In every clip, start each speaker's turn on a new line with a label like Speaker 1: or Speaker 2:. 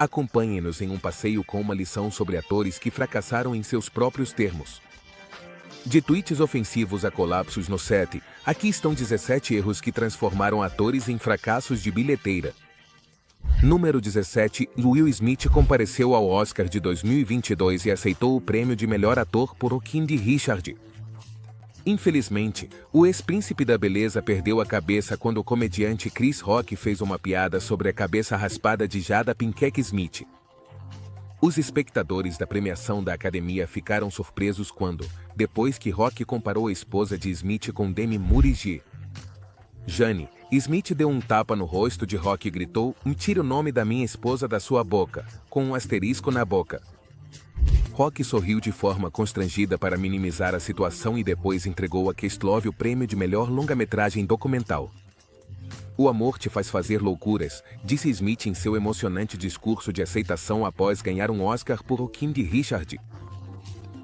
Speaker 1: Acompanhem-nos em um passeio com uma lição sobre atores que fracassaram em seus próprios termos. De tweets ofensivos a colapsos no set, aqui estão 17 erros que transformaram atores em fracassos de bilheteira. Número 17, Will Smith compareceu ao Oscar de 2022 e aceitou o prêmio de melhor ator por O King Richard. Infelizmente, o ex-príncipe da beleza perdeu a cabeça quando o comediante Chris Rock fez uma piada sobre a cabeça raspada de Jada Pinkett Smith. Os espectadores da premiação da Academia ficaram surpresos quando, depois que Rock comparou a esposa de Smith com Demi Moore e Jane, Smith deu um tapa no rosto de Rock e gritou: "Tire o nome da minha esposa da sua boca", com um asterisco na boca. Rock sorriu de forma constrangida para minimizar a situação e depois entregou a Questlove o prêmio de melhor longa-metragem documental. "O amor te faz fazer loucuras", disse Smith em seu emocionante discurso de aceitação após ganhar um Oscar por O King Richard.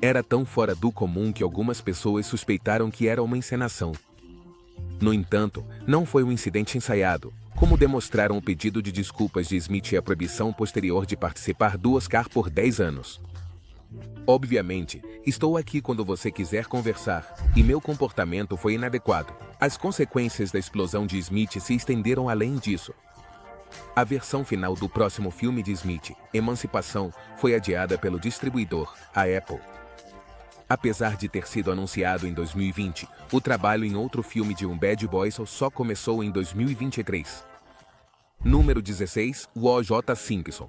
Speaker 1: Era tão fora do comum que algumas pessoas suspeitaram que era uma encenação. No entanto, não foi um incidente ensaiado, como demonstraram o pedido de desculpas de Smith e a proibição posterior de participar do Oscar por 10 anos. "Obviamente, estou aqui quando você quiser conversar, e meu comportamento foi inadequado." As consequências da explosão de Smith se estenderam além disso. A versão final do próximo filme de Smith, Emancipação, foi adiada pelo distribuidor, a Apple. Apesar de ter sido anunciado em 2020, o trabalho em outro filme de um Bad Boys só começou em 2023. Número 16, o O.J. Simpson.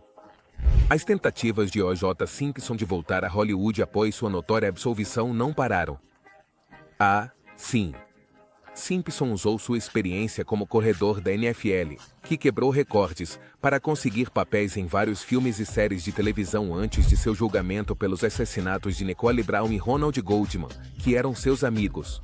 Speaker 1: As tentativas de O.J. Simpson de voltar a Hollywood após sua notória absolvição não pararam. Sim. Simpson usou sua experiência como corredor da NFL, que quebrou recordes, para conseguir papéis em vários filmes e séries de televisão antes de seu julgamento pelos assassinatos de Nicole Brown e Ronald Goldman, que eram seus amigos.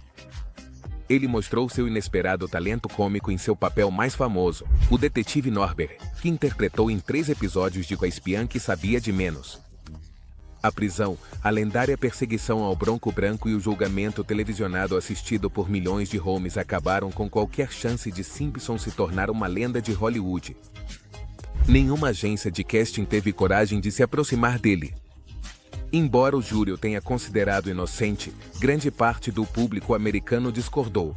Speaker 1: Ele mostrou seu inesperado talento cômico em seu papel mais famoso, o detetive Norbert, que interpretou em 3 episódios de A Espiã que Sabia de Menos. A prisão, a lendária perseguição ao Bronco Branco e o julgamento televisionado assistido por milhões de homies acabaram com qualquer chance de Simpson se tornar uma lenda de Hollywood. Nenhuma agência de casting teve coragem de se aproximar dele. Embora o júri o tenha considerado inocente, grande parte do público americano discordou.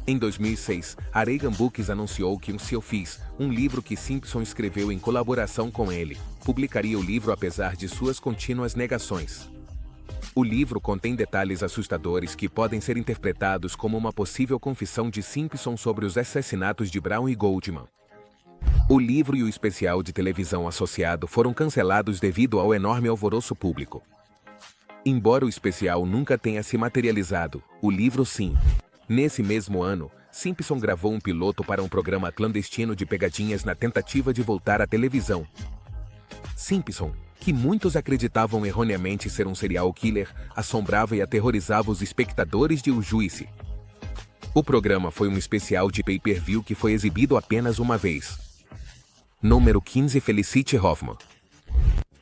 Speaker 1: Em 2006, a Reagan Books anunciou que Seu Fiz, um livro que Simpson escreveu em colaboração com ele, publicaria o livro apesar de suas contínuas negações. O livro contém detalhes assustadores que podem ser interpretados como uma possível confissão de Simpson sobre os assassinatos de Brown e Goldman. O livro e o especial de televisão associado foram cancelados devido ao enorme alvoroço público. Embora o especial nunca tenha se materializado, o livro sim. Nesse mesmo ano, Simpson gravou um piloto para um programa clandestino de pegadinhas na tentativa de voltar à televisão. Simpson, que muitos acreditavam erroneamente ser um serial killer, assombrava e aterrorizava os espectadores de O Juice. O programa foi um especial de pay-per-view que foi exibido apenas uma vez. Número 15, Felicity Huffman.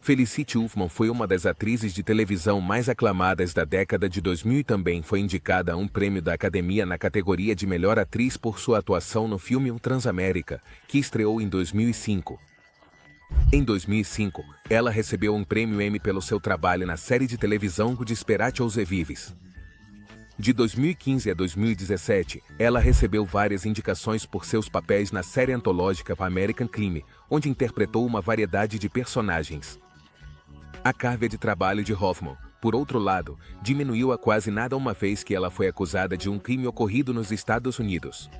Speaker 1: Felicity Huffman foi uma das atrizes de televisão mais aclamadas da década de 2000 e também foi indicada a um prêmio da Academia na categoria de Melhor Atriz por sua atuação no filme Transamérica, que estreou em 2005. Em 2005, ela recebeu um prêmio Emmy pelo seu trabalho na série de televisão Desperate Housewives. De 2015 a 2017, ela recebeu várias indicações por seus papéis na série antológica American Crime, onde interpretou uma variedade de personagens. A carga de trabalho de Hoffman, por outro lado, diminuiu a quase nada uma vez que ela foi acusada de um crime ocorrido nos Estados Unidos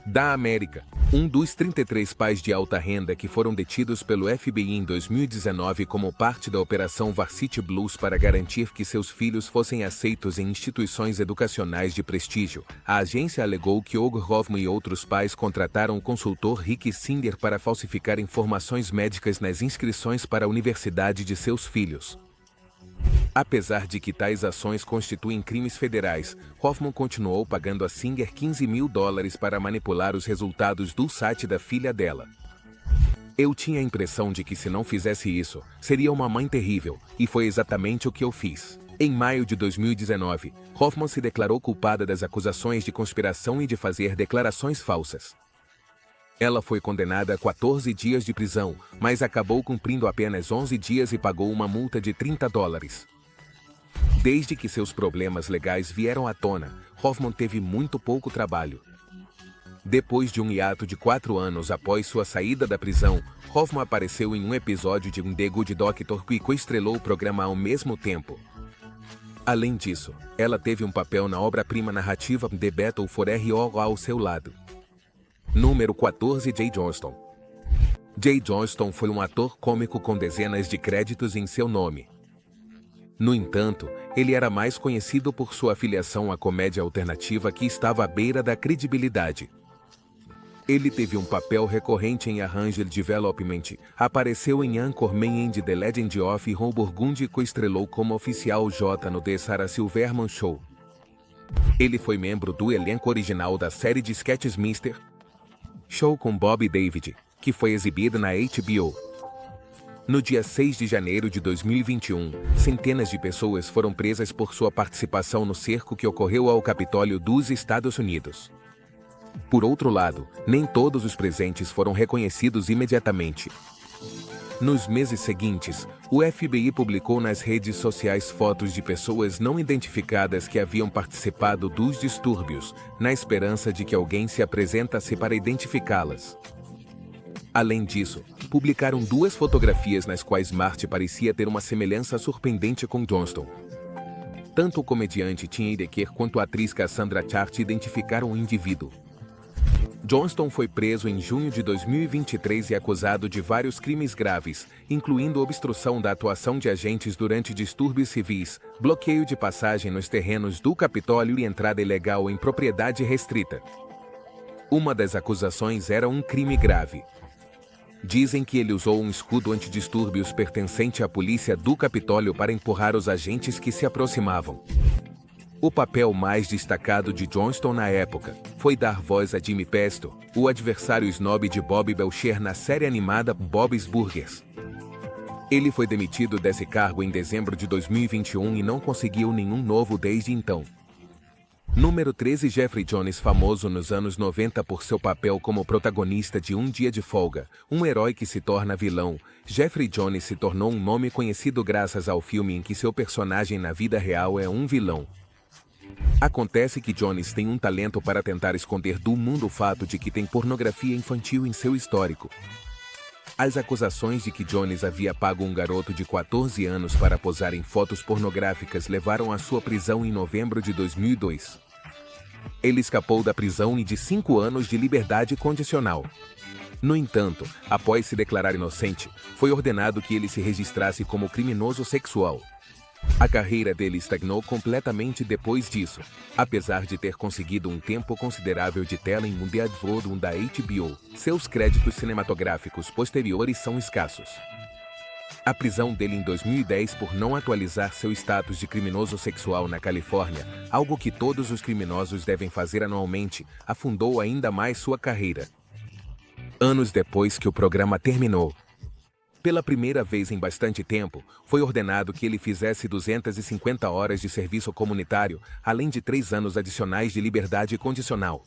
Speaker 1: da América. Um dos 33 pais de alta renda que foram detidos pelo FBI em 2019 como parte da Operação Varsity Blues para garantir que seus filhos fossem aceitos em instituições educacionais de prestígio, a agência alegou que Og Hoffman e outros pais contrataram o consultor Rick Sinder para falsificar informações médicas nas inscrições para a universidade de seus filhos. Apesar de que tais ações constituem crimes federais, Hoffman continuou pagando a Singer $15 mil para manipular os resultados do site da filha dela. "Eu tinha a impressão de que se não fizesse isso, seria uma mãe terrível, e foi exatamente o que eu fiz." Em maio de 2019, Hoffman se declarou culpada das acusações de conspiração e de fazer declarações falsas. Ela foi condenada a 14 dias de prisão, mas acabou cumprindo apenas 11 dias e pagou uma multa de $30. Desde que seus problemas legais vieram à tona, Hoffman teve muito pouco trabalho. Depois de um hiato de 4 anos após sua saída da prisão, Hoffman apareceu em um episódio de The Good Doctor que coestrelou o programa ao mesmo tempo. Além disso, ela teve um papel na obra-prima narrativa The Battle for R.O. ao seu lado. Número 14. Jay Johnston. Jay Johnston foi um ator cômico com dezenas de créditos em seu nome. No entanto, ele era mais conhecido por sua filiação à comédia alternativa que estava à beira da credibilidade. Ele teve um papel recorrente em Arranged Development, apareceu em Anchorman and The Legend of Ron Burgundy e coestrelou como oficial J no The Sarah Silverman Show. Ele foi membro do elenco original da série de sketches Mr. Show com Bob David, que foi exibida na HBO. No dia 6 de janeiro de 2021, centenas de pessoas foram presas por sua participação no cerco que ocorreu ao Capitólio dos Estados Unidos. Por outro lado, nem todos os presentes foram reconhecidos imediatamente. Nos meses seguintes, o FBI publicou nas redes sociais fotos de pessoas não identificadas que haviam participado dos distúrbios, na esperança de que alguém se apresentasse para identificá-las. Além disso, publicaram 2 fotografias nas quais Marty parecia ter uma semelhança surpreendente com Johnston. Tanto o comediante Tim Heidecker quanto a atriz Cassandra Chart identificaram o indivíduo. Johnston foi preso em junho de 2023 e acusado de vários crimes graves, incluindo obstrução da atuação de agentes durante distúrbios civis, bloqueio de passagem nos terrenos do Capitólio e entrada ilegal em propriedade restrita. Uma das acusações era um crime grave. Dizem que ele usou um escudo antidistúrbios pertencente à polícia do Capitólio para empurrar os agentes que se aproximavam. O papel mais destacado de Johnston na época foi dar voz a Jimmy Pesto, o adversário snob de Bob Belcher na série animada Bob's Burgers. Ele foi demitido desse cargo em dezembro de 2021 e não conseguiu nenhum novo desde então. Número 13. Jeffrey Jones. Famoso nos anos 90 por seu papel como protagonista de Um Dia de Folga, um herói que se torna vilão, Jeffrey Jones se tornou um nome conhecido graças ao filme em que seu personagem na vida real é um vilão. Acontece que Jones tem um talento para tentar esconder do mundo o fato de que tem pornografia infantil em seu histórico. As acusações de que Jones havia pago um garoto de 14 anos para posar em fotos pornográficas levaram à sua prisão em novembro de 2002. Ele escapou da prisão e de 5 anos de liberdade condicional. No entanto, após se declarar inocente, foi ordenado que ele se registrasse como criminoso sexual. A carreira dele estagnou completamente depois disso, apesar de ter conseguido um tempo considerável de tela em Mundial Vodun da HBO. Seus créditos cinematográficos posteriores são escassos. A prisão dele em 2010 por não atualizar seu status de criminoso sexual na Califórnia, algo que todos os criminosos devem fazer anualmente, afundou ainda mais sua carreira. Anos depois que o programa terminou, pela primeira vez em bastante tempo, foi ordenado que ele fizesse 250 horas de serviço comunitário, além de 3 anos adicionais de liberdade condicional.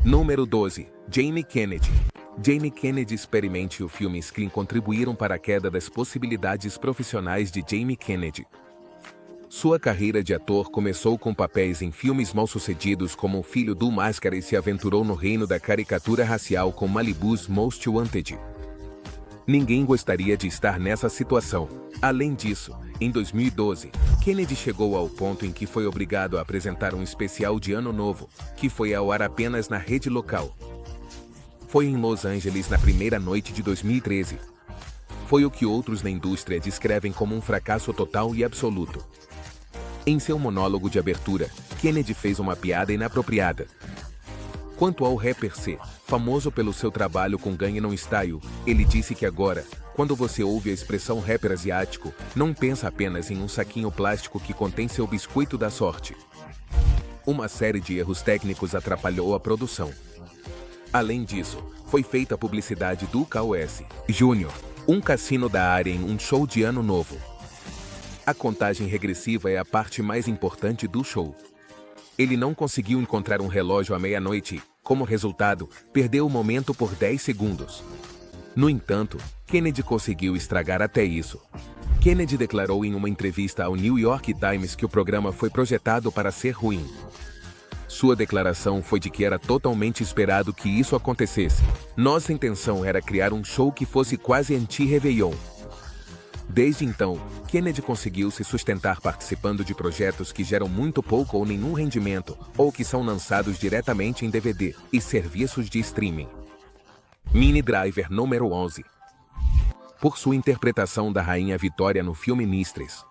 Speaker 1: Número 12. Jamie Kennedy. Jamie Kennedy. Experimente o filme Scream contribuíram para a queda das possibilidades profissionais de Jamie Kennedy. Sua carreira de ator começou com papéis em filmes mal-sucedidos como O Filho do Máscara e se aventurou no reino da caricatura racial com Malibu's Most Wanted. Ninguém gostaria de estar nessa situação. Além disso, em 2012, Kennedy chegou ao ponto em que foi obrigado a apresentar um especial de Ano Novo, que foi ao ar apenas na rede local. Foi em Los Angeles na primeira noite de 2013. Foi o que outros na indústria descrevem como um fracasso total e absoluto. Em seu monólogo de abertura, Kennedy fez uma piada inapropriada. Quanto ao rapper C, famoso pelo seu trabalho com Gangnam Style, ele disse que agora, quando você ouve a expressão rapper asiático, não pensa apenas em um saquinho plástico que contém seu biscoito da sorte. Uma série de erros técnicos atrapalhou a produção. Além disso, foi feita a publicidade do KOS Júnior, um cassino da área em um show de Ano Novo. A contagem regressiva é a parte mais importante do show. Ele não conseguiu encontrar um relógio à meia-noite Como resultado, perdeu o momento por 10 segundos. No entanto, Kennedy conseguiu estragar até isso. Kennedy declarou em uma entrevista ao New York Times que o programa foi projetado para ser ruim. Sua declaração foi de que era totalmente esperado que isso acontecesse. Nossa intenção era criar um show que fosse quase anti-Réveillon. Desde então, Kennedy conseguiu se sustentar participando de projetos que geram muito pouco ou nenhum rendimento, ou que são lançados diretamente em DVD e serviços de streaming. Minnie Driver número 11. Por sua interpretação da Rainha Vitória no filme Mistress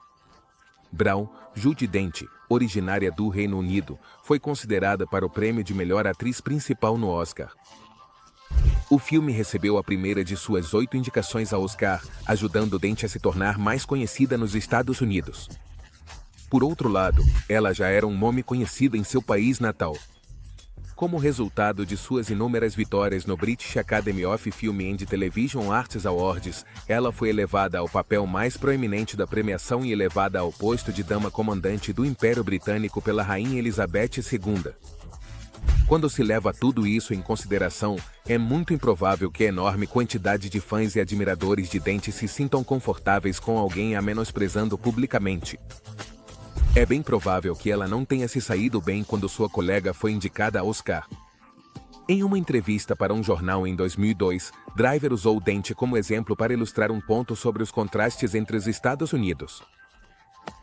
Speaker 1: Brown, Judi Dench, originária do Reino Unido, foi considerada para o prêmio de melhor atriz principal no Oscar. O filme recebeu a primeira de suas 8 indicações ao Oscar, ajudando Dench a se tornar mais conhecida nos Estados Unidos. Por outro lado, ela já era um nome conhecido em seu país natal. Como resultado de suas inúmeras vitórias no British Academy of Film and Television Arts Awards, ela foi elevada ao papel mais proeminente da premiação e elevada ao posto de Dama Comandante do Império Britânico pela Rainha Elizabeth II. Quando se leva tudo isso em consideração, é muito improvável que a enorme quantidade de fãs e admiradores de Dench se sintam confortáveis com alguém a menosprezando publicamente. É bem provável que ela não tenha se saído bem quando sua colega foi indicada ao Oscar. Em uma entrevista para um jornal em 2002, Driver usou Dench como exemplo para ilustrar um ponto sobre os contrastes entre os Estados Unidos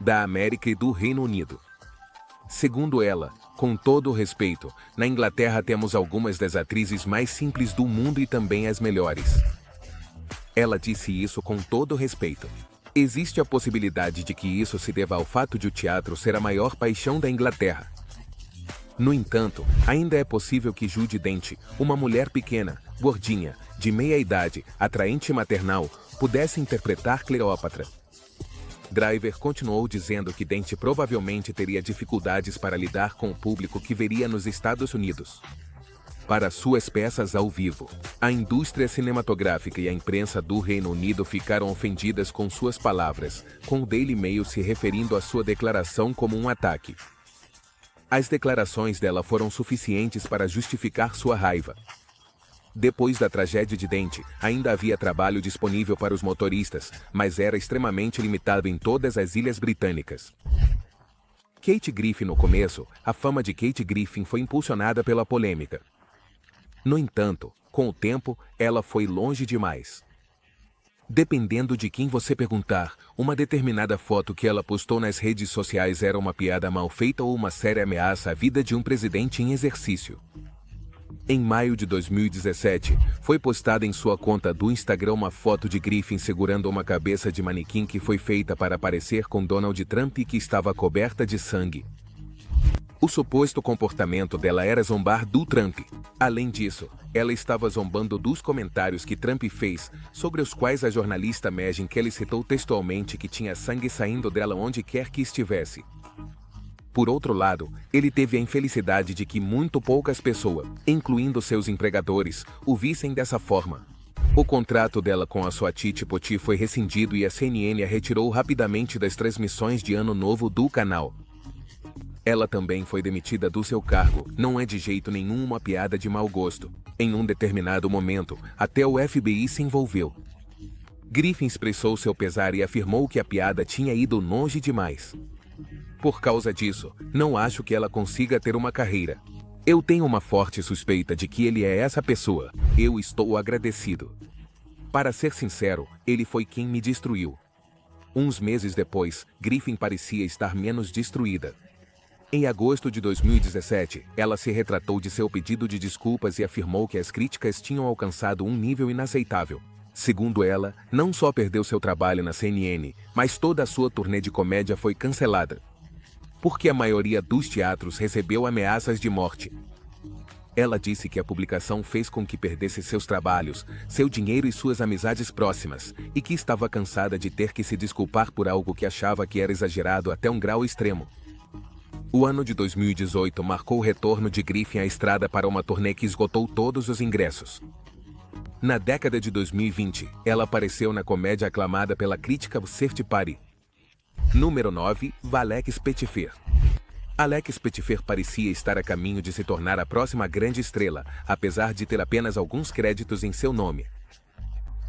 Speaker 1: da América e do Reino Unido. Segundo ela, com todo o respeito, na Inglaterra temos algumas das atrizes mais simples do mundo e também as melhores. Ela disse isso com todo o respeito. Existe a possibilidade de que isso se deva ao fato de o teatro ser a maior paixão da Inglaterra. No entanto, ainda é possível que Judi Dench, uma mulher pequena, gordinha, de meia-idade, atraente e maternal, pudesse interpretar Cleópatra. Driver continuou dizendo que Dench provavelmente teria dificuldades para lidar com o público que veria nos Estados Unidos. Para suas peças ao vivo, a indústria cinematográfica e a imprensa do Reino Unido ficaram ofendidas com suas palavras, com o Daily Mail se referindo à sua declaração como um ataque. As declarações dela foram suficientes para justificar sua raiva. Depois da tragédia de Dench, ainda havia trabalho disponível para os motoristas, mas era extremamente limitado em todas as ilhas britânicas. Kate Griffin. No começo, a fama de Kate Griffin foi impulsionada pela polêmica. No entanto, com o tempo, ela foi longe demais. Dependendo de quem você perguntar, uma determinada foto que ela postou nas redes sociais era uma piada mal feita ou uma séria ameaça à vida de um presidente em exercício. Em maio de 2017, foi postada em sua conta do Instagram uma foto de Griffin segurando uma cabeça de manequim que foi feita para parecer com Donald Trump e que estava coberta de sangue. O suposto comportamento dela era zombar do Trump. Além disso, ela estava zombando dos comentários que Trump fez, sobre os quais a jornalista Megyn Kelly citou textualmente que tinha sangue saindo dela onde quer que estivesse. Por outro lado, ele teve a infelicidade de que muito poucas pessoas, incluindo seus empregadores, o vissem dessa forma. O contrato dela com a Swati Poti foi rescindido e a CNN a retirou rapidamente das transmissões de Ano Novo do canal. Ela também foi demitida do seu cargo, não é de jeito nenhum uma piada de mau gosto. Em um determinado momento, até o FBI se envolveu. Griffin expressou seu pesar e afirmou que a piada tinha ido longe demais. Por causa disso, não acho que ela consiga ter uma carreira. Eu tenho uma forte suspeita de que ele é essa pessoa. Eu estou agradecido. Para ser sincero, ele foi quem me destruiu. Uns meses depois, Griffin parecia estar menos destruída. Em agosto de 2017, ela se retratou de seu pedido de desculpas e afirmou que as críticas tinham alcançado um nível inaceitável. Segundo ela, não só perdeu seu trabalho na CNN, mas toda a sua turnê de comédia foi cancelada. Porque a maioria dos teatros recebeu ameaças de morte. Ela disse que a publicação fez com que perdesse seus trabalhos, seu dinheiro e suas amizades próximas, e que estava cansada de ter que se desculpar por algo que achava que era exagerado até um grau extremo. O ano de 2018 marcou o retorno de Griffin à estrada para uma turnê que esgotou todos os ingressos. Na década de 2020, ela apareceu na comédia aclamada pela crítica Safety Party. Número 9, Valek Spetfer. Alex Pettyfer parecia estar a caminho de se tornar a próxima grande estrela, apesar de ter apenas alguns créditos em seu nome.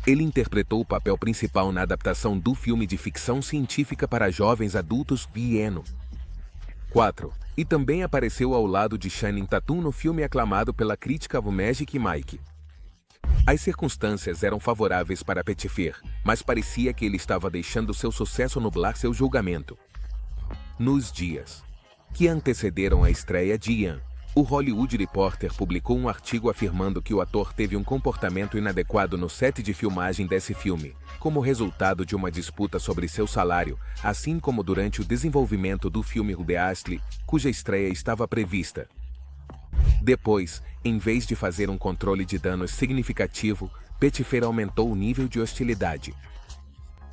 Speaker 1: Ele interpretou o papel principal na adaptação do filme de ficção científica para jovens adultos Vieno 4, e também apareceu ao lado de Channing Tatum no filme aclamado pela crítica Magic Mike. As circunstâncias eram favoráveis para Pettyfer, mas parecia que ele estava deixando seu sucesso nublar seu julgamento. Nos dias que antecederam a estreia de Ian, o Hollywood Reporter publicou um artigo afirmando que o ator teve um comportamento inadequado no set de filmagem desse filme, como resultado de uma disputa sobre seu salário, assim como durante o desenvolvimento do filme The Astley, cuja estreia estava prevista. Depois, em vez de fazer um controle de danos significativo, Pettyfer aumentou o nível de hostilidade.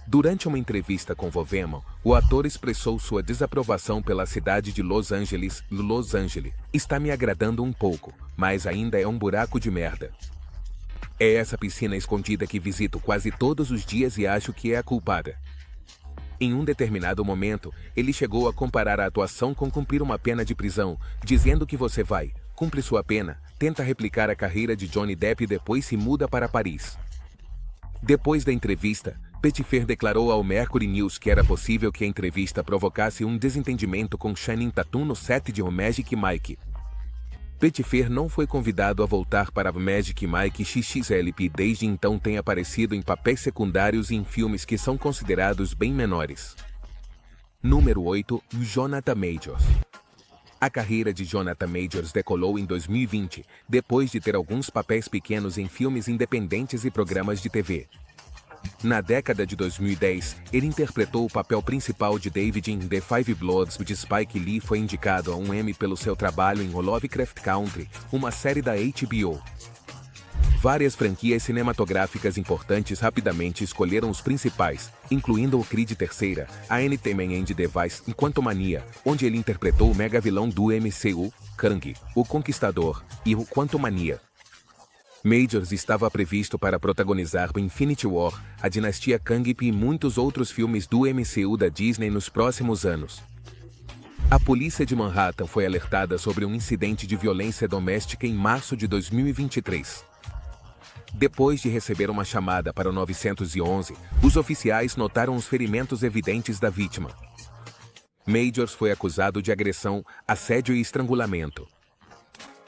Speaker 1: Durante uma entrevista com Vovemon, o ator expressou sua desaprovação pela cidade de Los Angeles. Los Angeles está me agradando um pouco, mas ainda é um buraco de merda. É essa piscina escondida que visito quase todos os dias e acho que é a culpada. Em um determinado momento, ele chegou a comparar a atuação com cumprir uma pena de prisão, dizendo que você vai, cumpre sua pena, tenta replicar a carreira de Johnny Depp e depois se muda para Paris. Depois da entrevista, Pettyfer declarou ao Mercury News que era possível que a entrevista provocasse um desentendimento com Channing Tatum no set de Magic Mike. Pettyfer não foi convidado a voltar para Magic Mike XXLP e desde então tem aparecido em papéis secundários e em filmes que são considerados bem menores. Número 8. Jonathan Majors. A carreira de Jonathan Majors decolou em 2020, depois de ter alguns papéis pequenos em filmes independentes e programas de TV. Na década de 2010, ele interpretou o papel principal de David em The Five Bloods de Spike Lee e foi indicado a um Emmy pelo seu trabalho em Lovecraft Country, uma série da HBO. Várias franquias cinematográficas importantes rapidamente escolheram os principais, incluindo o Creed III, a Entertainment and Device em Quantumania, onde ele interpretou o mega-vilão do MCU, Kang, o Conquistador, e o Quantumania. Majors estava previsto para protagonizar Infinity War, a Dinastia Kang e muitos outros filmes do MCU da Disney nos próximos anos. A polícia de Manhattan foi alertada sobre um incidente de violência doméstica em março de 2023. Depois de receber uma chamada para o 911, os oficiais notaram os ferimentos evidentes da vítima. Majors foi acusado de agressão, assédio e estrangulamento.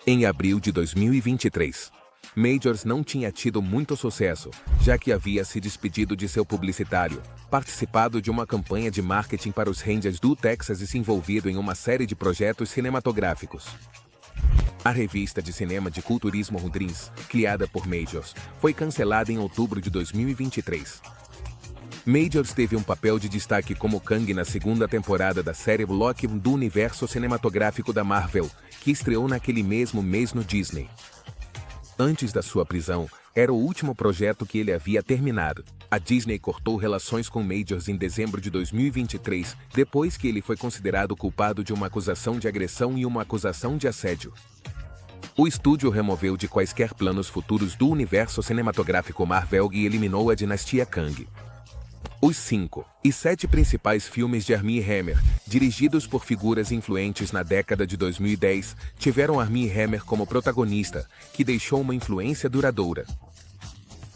Speaker 1: Em abril de 2023, Majors não tinha tido muito sucesso, já que havia se despedido de seu publicitário, participado de uma campanha de marketing para os Rangers do Texas e se envolvido em uma série de projetos cinematográficos. A revista de cinema de culturismo Dreams, criada por Majors, foi cancelada em outubro de 2023. Majors teve um papel de destaque como Kang na segunda temporada da série Loki do universo cinematográfico da Marvel, que estreou naquele mesmo mês no Disney. Antes da sua prisão, era o último projeto que ele havia terminado. A Disney cortou relações com Majors em dezembro de 2023, depois que ele foi considerado culpado de uma acusação de agressão e uma acusação de assédio. O estúdio removeu de quaisquer planos futuros do universo cinematográfico Marvel e eliminou a dinastia Kang. Os 5 e 7 principais filmes de Armie Hammer, dirigidos por figuras influentes na década de 2010, tiveram Armie Hammer como protagonista, que deixou uma influência duradoura.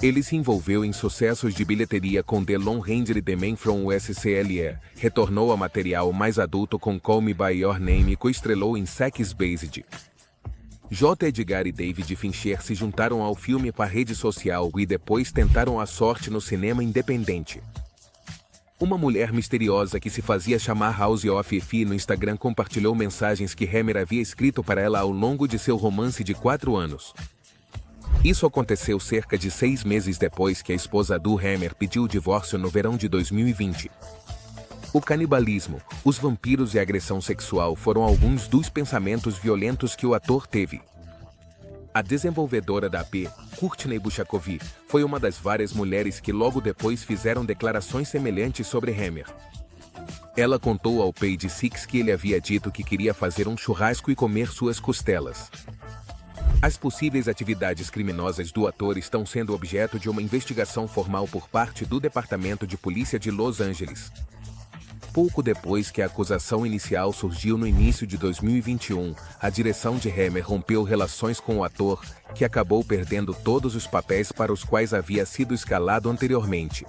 Speaker 1: Ele se envolveu em sucessos de bilheteria com The Lone Ranger e The Man from USCLE, retornou a material mais adulto com Call Me By Your Name e coestrelou em Sex Based. J. Edgar e David Fincher se juntaram ao filme para a rede social e depois tentaram a sorte no cinema independente. Uma mulher misteriosa que se fazia chamar House of Effie no Instagram compartilhou mensagens que Hammer havia escrito para ela ao longo de seu romance de 4 anos. Isso aconteceu cerca de 6 meses depois que a esposa do Hammer pediu o divórcio no verão de 2020. O canibalismo, os vampiros e a agressão sexual foram alguns dos pensamentos violentos que o ator teve. A desenvolvedora da AP, Courtney Buchakovic, foi uma das várias mulheres que logo depois fizeram declarações semelhantes sobre Hammer. Ela contou ao Page Six que ele havia dito que queria fazer um churrasco e comer suas costelas. As possíveis atividades criminosas do ator estão sendo objeto de uma investigação formal por parte do Departamento de Polícia de Los Angeles. Pouco depois que a acusação inicial surgiu no início de 2021, a direção de Hammer rompeu relações com o ator, que acabou perdendo todos os papéis para os quais havia sido escalado anteriormente.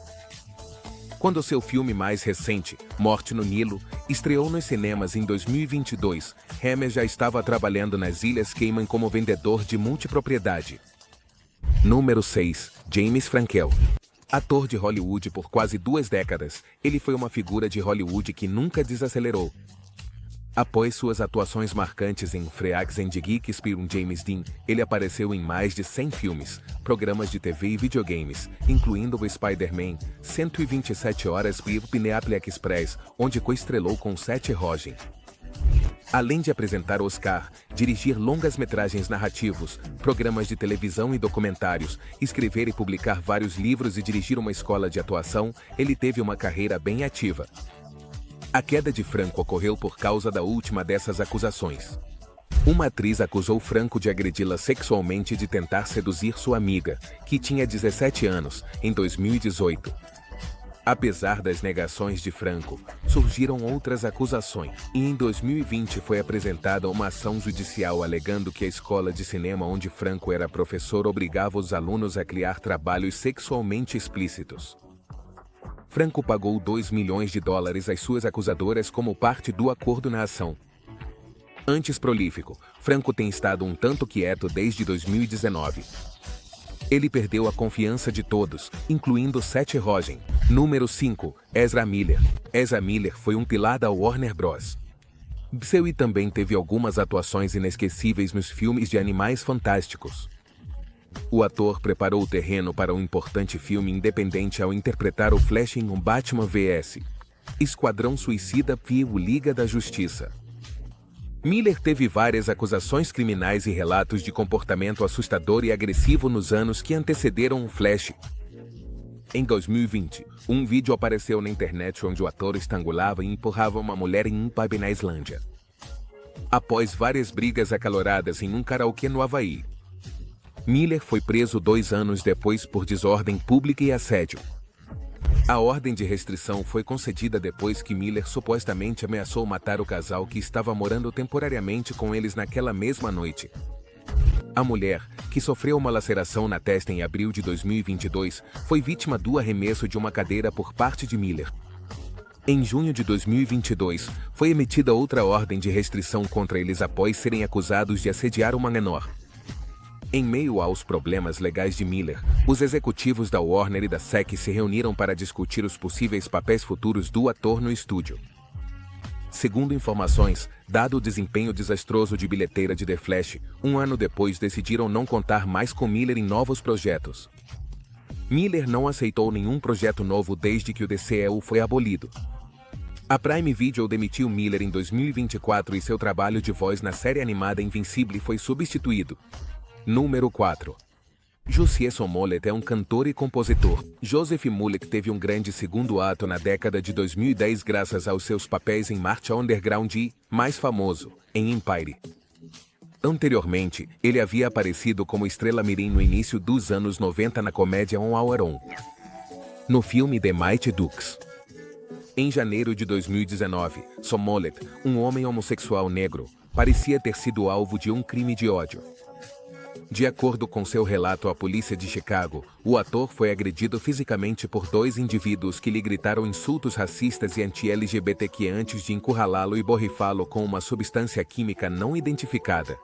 Speaker 1: Quando seu filme mais recente, Morte no Nilo, estreou nos cinemas em 2022, Hammer já estava trabalhando nas Ilhas Cayman como vendedor de multipropriedade. Número 6. James Frankel. Ator de Hollywood por quase 2 décadas, ele foi uma figura de Hollywood que nunca desacelerou. Após suas atuações marcantes em Freaks and Geeks por James Dean, ele apareceu em mais de 100 filmes, programas de TV e videogames, incluindo o Spider-Man, 127 Horas por Pineapple Express, onde coestrelou com Seth Rogen. Além de apresentar Oscar, dirigir longas-metragens narrativos, programas de televisão e documentários, escrever e publicar vários livros e dirigir uma escola de atuação, ele teve uma carreira bem ativa. A queda de Franco ocorreu por causa da última dessas acusações. Uma atriz acusou Franco de agredi-la sexualmente e de tentar seduzir sua amiga, que tinha 17 anos, em 2018. Apesar das negações de Franco, surgiram outras acusações, e em 2020 foi apresentada uma ação judicial alegando que a escola de cinema onde Franco era professor obrigava os alunos a criar trabalhos sexualmente explícitos. Franco pagou $2 milhões às suas acusadoras como parte do acordo na ação. Antes prolífico, Franco tem estado um tanto quieto desde 2019. Ele perdeu a confiança de todos, incluindo Seth Rogen. Número 5. Ezra Miller. Ezra Miller foi um pilar da Warner Bros. Seu também teve algumas atuações inesquecíveis nos filmes de Animais Fantásticos. O ator preparou o terreno para um importante filme independente ao interpretar o Flash em um Batman vs. Esquadrão Suicida e o Liga da Justiça. Miller teve várias acusações criminais e relatos de comportamento assustador e agressivo nos anos que antecederam o Flash. Em 2020, um vídeo apareceu na internet onde o ator estrangulava e empurrava uma mulher em um pub na Islândia. Após várias brigas acaloradas em um karaokê no Havaí, Miller foi preso 2 anos depois por desordem pública e assédio. A ordem de restrição foi concedida depois que Miller supostamente ameaçou matar o casal que estava morando temporariamente com eles naquela mesma noite. A mulher, que sofreu uma laceração na testa em abril de 2022, foi vítima do arremesso de uma cadeira por parte de Miller. Em junho de 2022, foi emitida outra ordem de restrição contra eles após serem acusados de assediar uma menor. Em meio aos problemas legais de Miller, os executivos da Warner e da SEC se reuniram para discutir os possíveis papéis futuros do ator no estúdio. Segundo informações, dado o desempenho desastroso de bilheteira de The Flash, 1 ano depois decidiram não contar mais com Miller em novos projetos. Miller não aceitou nenhum projeto novo desde que o DCEU foi abolido. A Prime Video demitiu Miller em 2024 e seu trabalho de voz na série animada Invincible foi substituído. Número 4. Jussie Smollett é um cantor e compositor. Joseph Smollett teve um grande segundo ato na década de 2010 graças aos seus papéis em Marcha Underground e, mais famoso, em Empire. Anteriormente, ele havia aparecido como estrela mirim no início dos anos 90 na comédia On Our Own, no filme The Mighty Ducks. Em janeiro de 2019, Smollett, um homem homossexual negro, parecia ter sido alvo de um crime de ódio. De acordo com seu relato à polícia de Chicago, o ator foi agredido fisicamente por 2 indivíduos que lhe gritaram insultos racistas e anti-LGBTQ antes de encurralá-lo e borrifá-lo com uma substância química não identificada.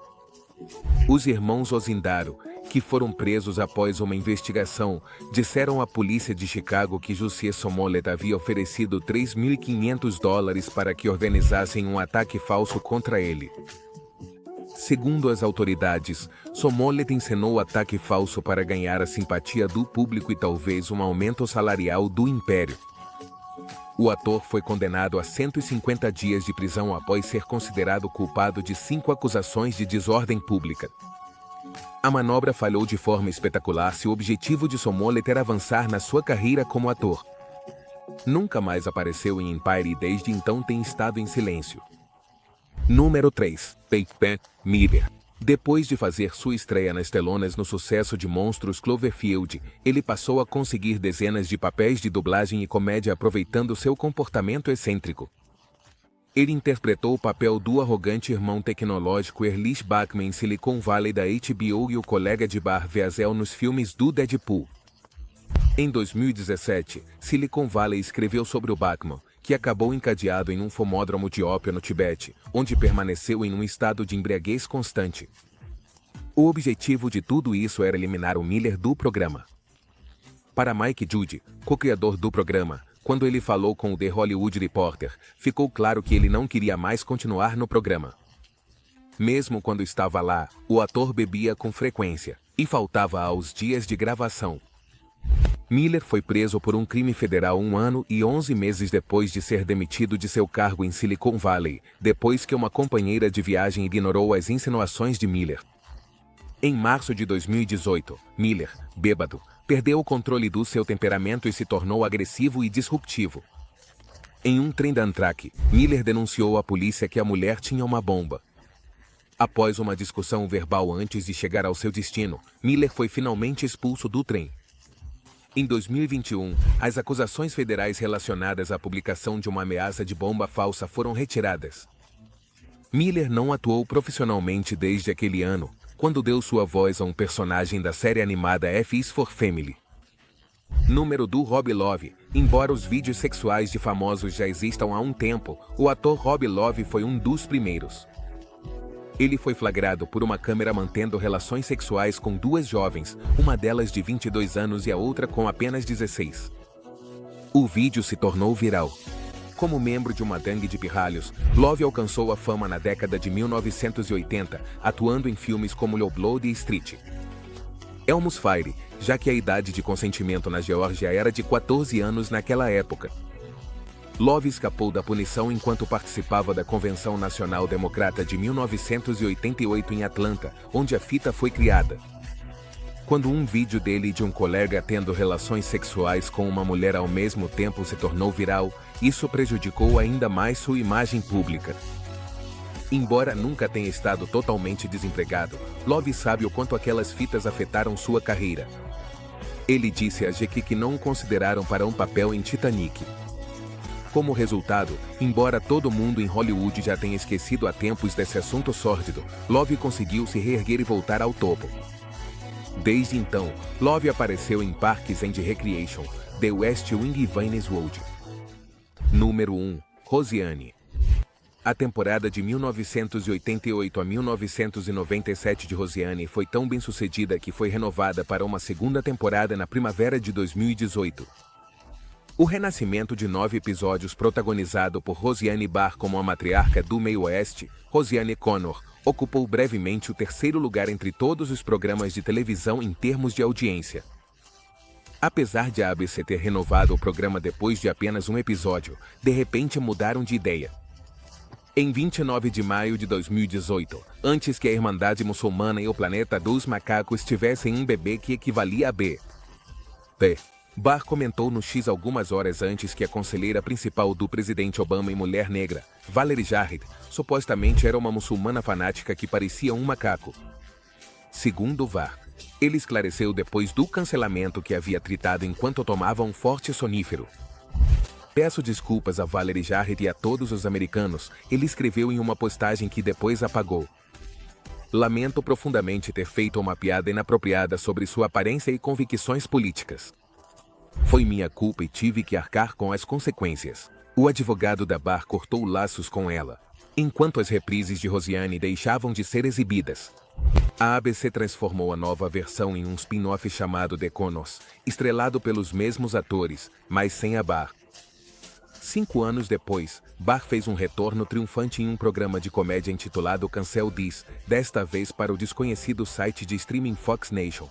Speaker 1: Os irmãos Ozindaro, que foram presos após uma investigação, disseram à polícia de Chicago que Jussie Smollett havia oferecido $3.500 para que organizassem um ataque falso contra ele. Segundo as autoridades, Smollett encenou o ataque falso para ganhar a simpatia do público e talvez um aumento salarial do império. O ator foi condenado a 150 dias de prisão após ser considerado culpado de 5 acusações de desordem pública. A manobra falhou de forma espetacular se o objetivo de Smollett era avançar na sua carreira como ator. Nunca mais apareceu em Empire e desde então tem estado em silêncio. Número 3. Peyton Miller. Depois de fazer sua estreia nas telonas no sucesso de Monstros Cloverfield, ele passou a conseguir dezenas de papéis de dublagem e comédia aproveitando seu comportamento excêntrico. Ele interpretou o papel do arrogante irmão tecnológico Erlich Bachmann em Silicon Valley da HBO e o colega de bar Weasel nos filmes do Deadpool. Em 2017, Silicon Valley escreveu sobre o Bachmann, que acabou encadeado em um fumódromo de ópio no Tibete, onde permaneceu em um estado de embriaguez constante. O objetivo de tudo isso era eliminar o Miller do programa. Para Mike Judge, co-criador do programa, quando ele falou com o The Hollywood Reporter, ficou claro que ele não queria mais continuar no programa. Mesmo quando estava lá, o ator bebia com frequência, e faltava aos dias de gravação. Miller foi preso por um crime federal 1 ano e 11 meses depois de ser demitido de seu cargo em Silicon Valley, depois que uma companheira de viagem ignorou as insinuações de Miller. Em março de 2018, Miller, bêbado, perdeu o controle do seu temperamento e se tornou agressivo e disruptivo. Em um trem da Amtrak, Miller denunciou à polícia que a mulher tinha uma bomba. Após uma discussão verbal antes de chegar ao seu destino, Miller foi finalmente expulso do trem. Em 2021, as acusações federais relacionadas à publicação de uma ameaça de bomba falsa foram retiradas. Miller não atuou profissionalmente desde aquele ano, quando deu sua voz a um personagem da série animada F is for Family. Número do Rob Love. Embora os vídeos sexuais de famosos já existam há um tempo, o ator Rob Love foi um dos primeiros. Ele foi flagrado por uma câmera mantendo relações sexuais com 2 jovens, uma delas de 22 anos e a outra com apenas 16. O vídeo se tornou viral. Como membro de uma gangue de pirralhos, Love alcançou a fama na década de 1980, atuando em filmes como Low Blood e Street. Elmo's Fire, já que a idade de consentimento na Geórgia era de 14 anos naquela época. Love escapou da punição enquanto participava da Convenção Nacional Democrata de 1988 em Atlanta, onde a fita foi criada. Quando um vídeo dele e de um colega tendo relações sexuais com uma mulher ao mesmo tempo se tornou viral, isso prejudicou ainda mais sua imagem pública. Embora nunca tenha estado totalmente desempregado, Love sabe o quanto aquelas fitas afetaram sua carreira. Ele disse a GQ que não o consideraram para um papel em Titanic. Como resultado, embora todo mundo em Hollywood já tenha esquecido há tempos desse assunto sórdido, Love conseguiu se reerguer e voltar ao topo. Desde então, Love apareceu em Parks and Recreation, The West Wing e Wayne's World. Número 1. Roseanne. A temporada de 1988 a 1997 de Roseanne foi tão bem sucedida que foi renovada para uma segunda temporada na primavera de 2018. O renascimento de 9 episódios protagonizado por Roseanne Barr como a matriarca do Meio Oeste, Roseanne Connor, ocupou brevemente o 3º lugar entre todos os programas de televisão em termos de audiência. Apesar de a ABC ter renovado o programa depois de apenas um episódio, de repente mudaram de ideia. Em 29 de maio de 2018, antes que a Irmandade Muçulmana e o Planeta dos Macacos tivessem um bebê que equivalia a B. Barr comentou no X algumas horas antes que a conselheira principal do presidente Obama e mulher negra, Valerie Jarrett, supostamente era uma muçulmana fanática que parecia um macaco. Segundo Barr, ele esclareceu depois do cancelamento que havia tritado enquanto tomava um forte sonífero. Peço desculpas a Valerie Jarrett e a todos os americanos, ele escreveu em uma postagem que depois apagou. Lamento profundamente ter feito uma piada inapropriada sobre sua aparência e convicções políticas. Foi minha culpa e tive que arcar com as consequências. O advogado da Barr cortou laços com ela, enquanto as reprises de Roseanne deixavam de ser exibidas. A ABC transformou a nova versão em um spin-off chamado The Connors, estrelado pelos mesmos atores, mas sem a Barr. 5 anos depois, Barr fez um retorno triunfante em um programa de comédia intitulado Cancel This, desta vez para o desconhecido site de streaming Fox Nation,